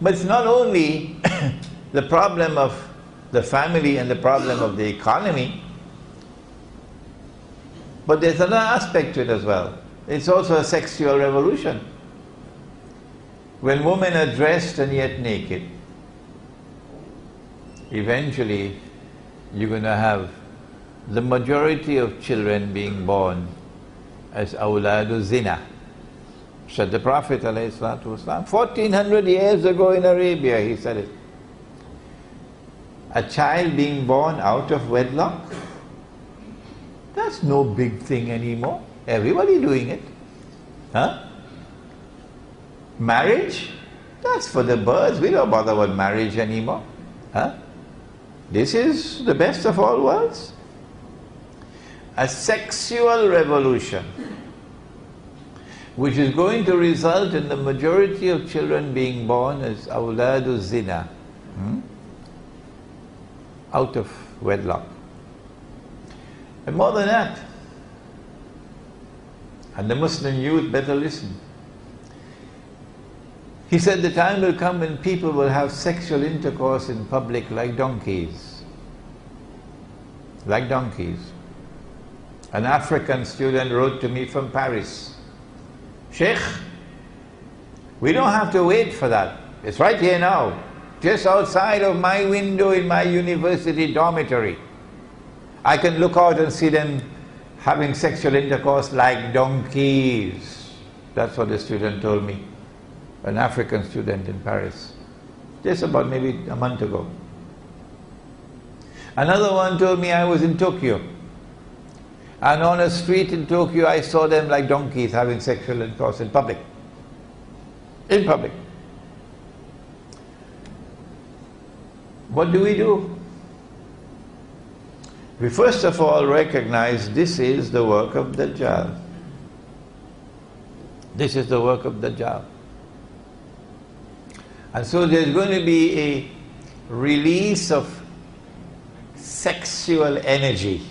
But it's not only the problem of the family and the problem of the economy, but there's another aspect to it as well. It's also a sexual revolution. When women are dressed and yet naked, eventually you're going to have the majority of children being born as awladu zina. Said the Prophet ﷺ, 1400 years ago in Arabia, he said it. A child being born out of wedlock, that's no big thing anymore. Everybody doing it. Huh? Marriage, that's for the birds. We don't bother about marriage anymore. Huh? This is the best of all worlds. A sexual revolution which is going to result in the majority of children being born as awladu zina, out of wedlock. And more than that, and the Muslim youth better listen. He said the time will come when people will have sexual intercourse in public like donkeys. Like donkeys. An African student wrote to me from Paris, Sheikh, we don't have to wait for that. It's right here now, just outside of my window in my university dormitory. I can look out and see them having sexual intercourse like donkeys. That's what the student told me. An African student in Paris, just about maybe a month ago. Another one told me I was in Tokyo, and on a street in Tokyo I saw them like donkeys having sexual intercourse in public. In public. What do? We first of all recognize this is the work of Dajjal. This is the work of Dajjal. And so there's going to be a release of sexual energy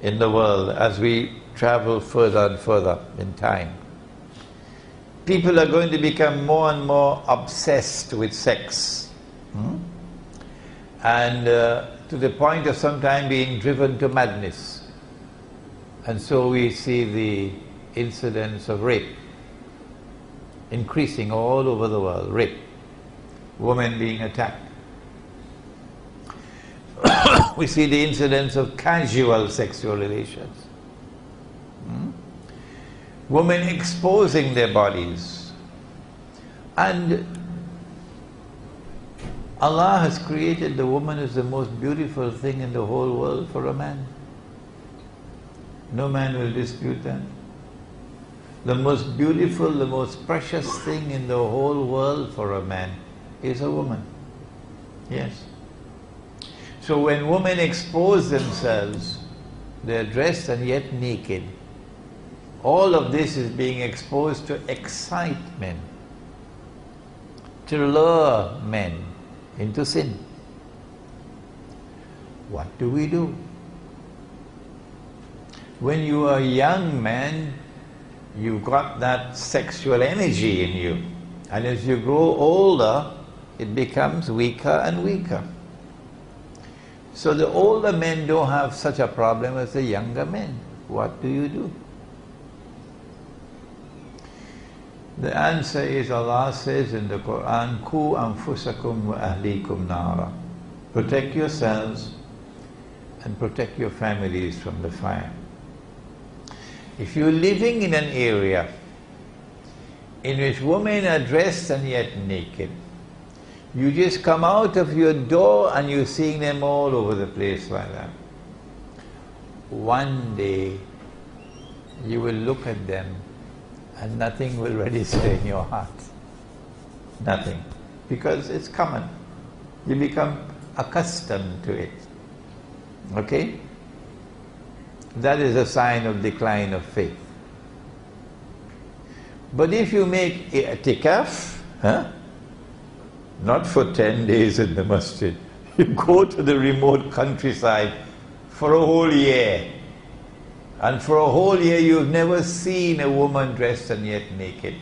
in the world as we travel further and further in time. People are going to become more and more obsessed with sex. And to the point of sometimes being driven to madness. And so we see the incidence of rape increasing all over the world. Rape, women being attacked. We see the incidence of casual sexual relations. Women exposing their bodies. And Allah has created the woman as the most beautiful thing in the whole world for a man. No man will dispute that. The most beautiful, the most precious thing in the whole world for a man is a woman. Yes. So when women expose themselves, they are dressed and yet naked. All of this is being exposed to excite men, to lure men into sin. What do? When you are a young man, you've got that sexual energy in you. And as you grow older, it becomes weaker and weaker. So the older men don't have such a problem as the younger men. What do? The answer is, Allah says in the Quran, Ku anfusakum wa ahlikum nara. Protect yourselves and protect your families from the fire. If you're living in an area in which women are dressed and yet naked, you just come out of your door and you're seeing them all over the place like that. One day you will look at them and nothing will register in your heart. Nothing. Because it's common. You become accustomed to it. Okay? That is a sign of decline of faith. But if you make i'tikaf, not for 10 days in the masjid, you go to the remote countryside for a whole year, and for a whole year you've never seen a woman dressed and yet naked.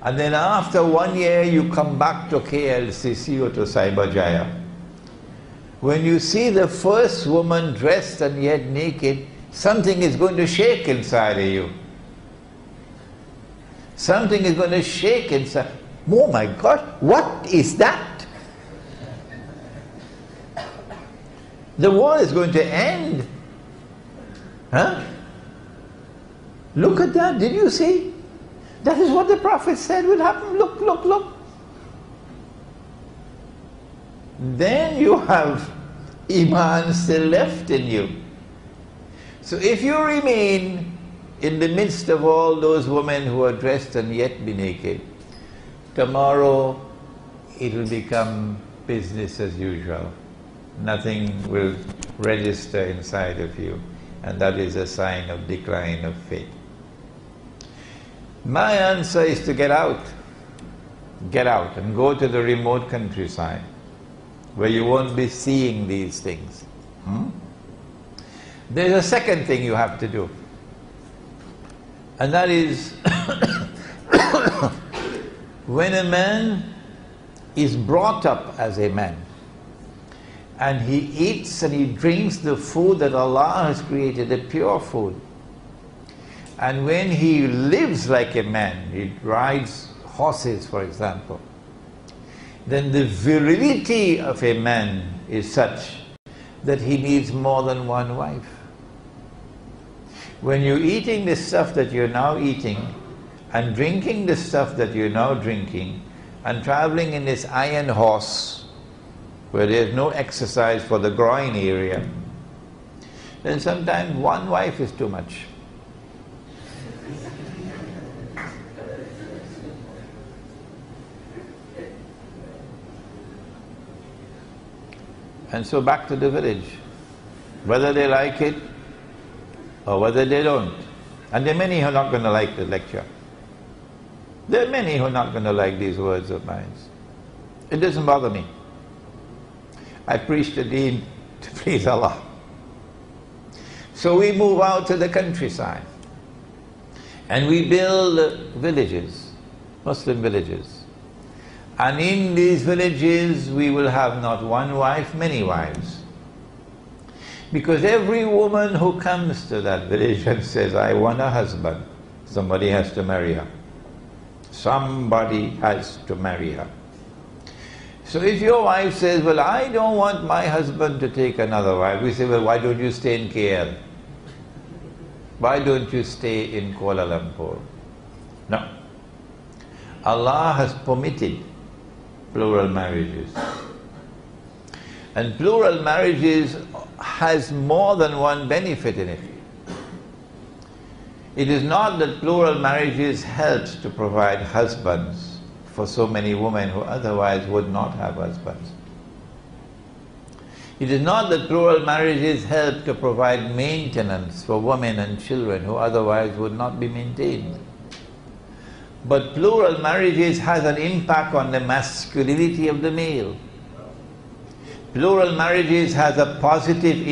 And then after 1 year, you come back to KLCC or to Cyberjaya. When you see the first woman dressed and yet naked, something is going to shake inside of you. Something is going to shake inside. Oh my God, what is that? The world is going to end. Huh? Look at that, did you see? That is what the Prophet said will happen. Look, look, look. Then you have Iman still left in you. So if you remain in the midst of all those women who are dressed and yet be naked, tomorrow it will become business as usual. Nothing will register inside of you, and that is a sign of decline of faith. My answer is to get out. Get out and go to the remote countryside where you won't be seeing these things. There's a second thing you have to do, and that is when a man is brought up as a man and he eats and he drinks the food that Allah has created, a pure food, and when he lives like a man, he rides horses, for example, then the virility of a man is such that he needs more than one wife. When you're eating the stuff that you're now eating, and drinking the stuff that you're now drinking, and traveling in this iron horse, where there's no exercise for the groin area, then sometimes one wife is too much. And so back to the village, whether they like it or whether they don't. And there are many who are not going to like the lecture. There are many who are not going to like these words of mine. It doesn't bother me. I preach the deen to please Allah. So we move out to the countryside and we build villages, Muslim villages. And in these villages we will have not one wife, many wives. Because every woman who comes to that village and says, I want a husband, somebody has to marry her. Somebody has to marry her. So if your wife says, well, I don't want my husband to take another wife, we say, well, why don't you stay in KL? Why don't you stay in Kuala Lumpur? No. Allah has permitted plural marriages. And plural marriages has more than one benefit in it. It is not that plural marriages helps to provide husbands for so many women who otherwise would not have husbands. It is not that plural marriages help to provide maintenance for women and children who otherwise would not be maintained. But plural marriages has an impact on the masculinity of the male. Plural marriages has a positive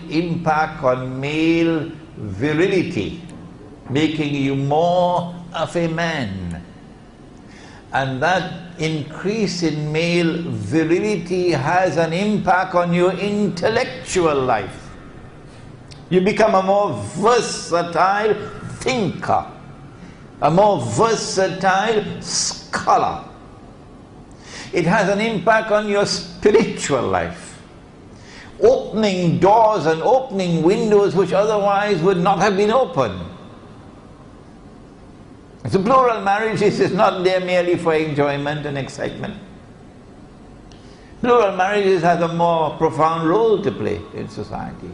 impact on male virility, making you more of a man. And that increase in male virility has an impact on your intellectual life. You become a more versatile thinker, a more versatile scholar. It has an impact on your spiritual life, opening doors and opening windows which otherwise would not have been opened. So plural marriages is not there merely for enjoyment and excitement. Plural marriages has a more profound role to play in society.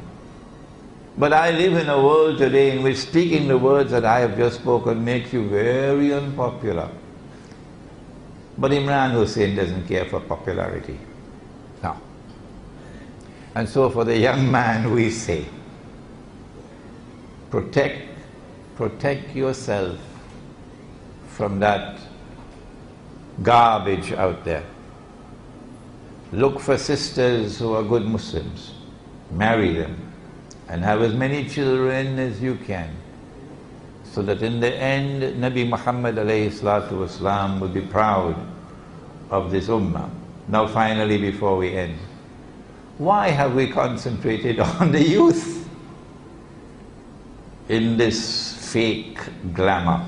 But I live in a world today in which speaking the words that I have just spoken makes you very unpopular. But Imran Hussein doesn't care for popularity. No. And so for the young man we say, protect yourself from that garbage out there. Look for sisters who are good Muslims. Marry them and have as many children as you can, so that in the end Nabi Muhammad alayhi salatu wasalam will be proud of this ummah. Now finally, before we end, why have we concentrated on the youth in this fake glamour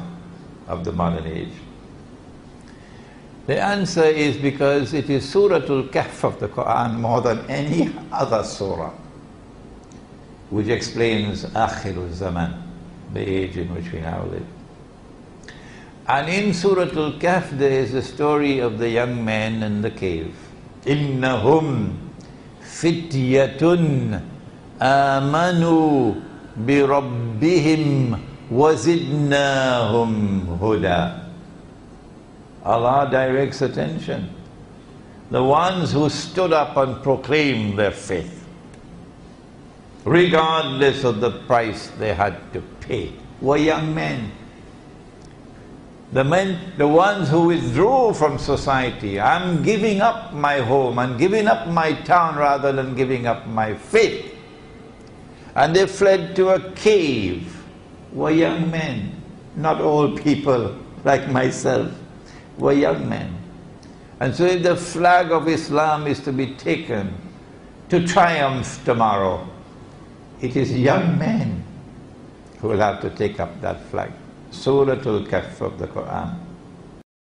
of the modern age? The answer is because it is Suratul Kahf of the Quran more than any other surah which explains Akhirul Zaman, the age in which we now live. And in Suratul Kahf there is the story of the young men in the cave. Innahum fityatun amanu bi rabbihim wazidnahum huda. Allah directs attention. The ones who stood up and proclaimed their faith, regardless of the price they had to pay, were young men. The ones who withdrew from society, I'm giving up my home, I'm giving up my town rather than giving up my faith. And they fled to a cave, were young men. Not old people like myself, were young men. And so if the flag of Islam is to be taken to triumph tomorrow, it is young men who will have to take up that flag. Suratul Kahf of the Quran.